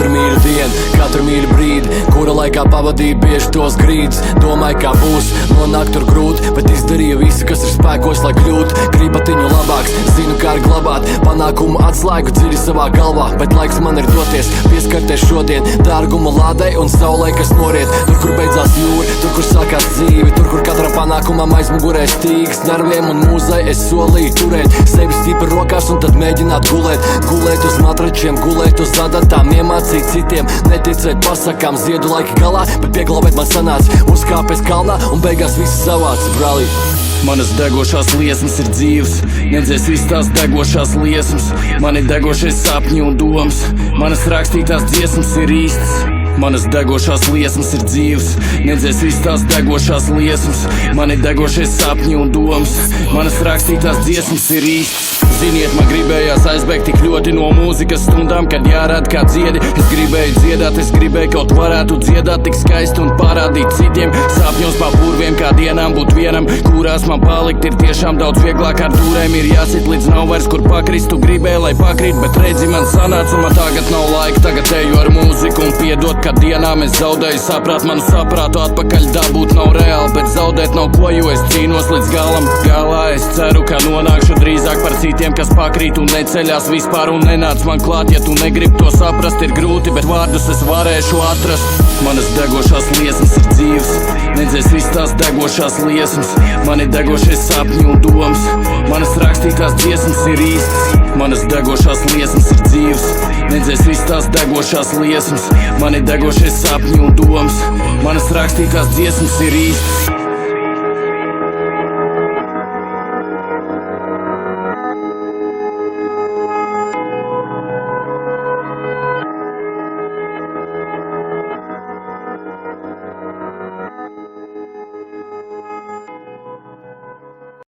katru mīļu dienu, katru mīļu brīdi, kura laikā pavadīju bieži tos grīdus. Domāju, kā būs, nonākt tur grūti, bet izdarīju visu, kas ir spēkos, lai kļūtu gribatiņu labāks. Zinu, kā ir glabāt panākumu atslēgu dziļi savā galvā, bet laiks man ir doties, pieskarties šodien dārgumu lādei un saulē, kas noriet. Tur, kur beidzās jūra, tur, kur sākās dzīve, tur, kur katram panākumam aizmugurē stīgas nerviem un mūzai. Es solīju turēt sevi stipri rokās un tad mēģināt gulēt uz matračiem, gulēt uz adatām, iemācīt citiem, neticēt pasakām. Ziedu laiki galā, bet pieglābēt man sanāca, uzkāpēs kalnā un beigās viss savāds, brālī. Manas degošās liesmas ir dzīves, nedzēs viss tās degošās liesmas. Mani degošais sapņi un domas, manas rakstītās dziesmas ir īstas. Manas degošās liesmas ir dzīves, nedzēs viss tās degošās liesmas. Mani degošais sapņi un domas, manas rakstītās dziesmas ir īstas. Ziniet, man gribējās aizbēgt tik ļoti no mūzikas stundām, kad jārāda kā dziedi. Es gribēju dziedāt, es gribēju kaut varētu dziedāt tik skaisti un parādīt citiem. Sapņos pa purviem kā dienām būt vienam, kurās man palikt ir tiešām daudz vieglāk. Ar dūrēm ir jāsit līdz nav vairs kur pakrist. Tu gribēji, lai pakrīt, bet redzi man sanāca un man tagad nav laika. Tagad eju ar mūziku un piedot, kad dienām es zaudēju saprāt. Manu saprātu atpakaļ dabūt nav reāli, bet zaudēt nav ko, jo es cīnos līdz galam. Galā es ceru, ka nonākšu drīzāk par citiem, kas pakrīt un neceļās vispār un nenāc man klāt. Ja tu negribi to saprast, ir grūti, bet vārdus es varēšu atrast. Manas degošās liesmas ir dzīves, nedzēs viss tās degošās liesmas. Mani degošais sapņi un domas, manas rakstītās dziesmas ir īstas. Manas degošās liesmas ir dzīves, nedzēs viss tās degošās liesmas. Mani degošais sapņi un domas, manas rakstītās dziesmas ir īstas.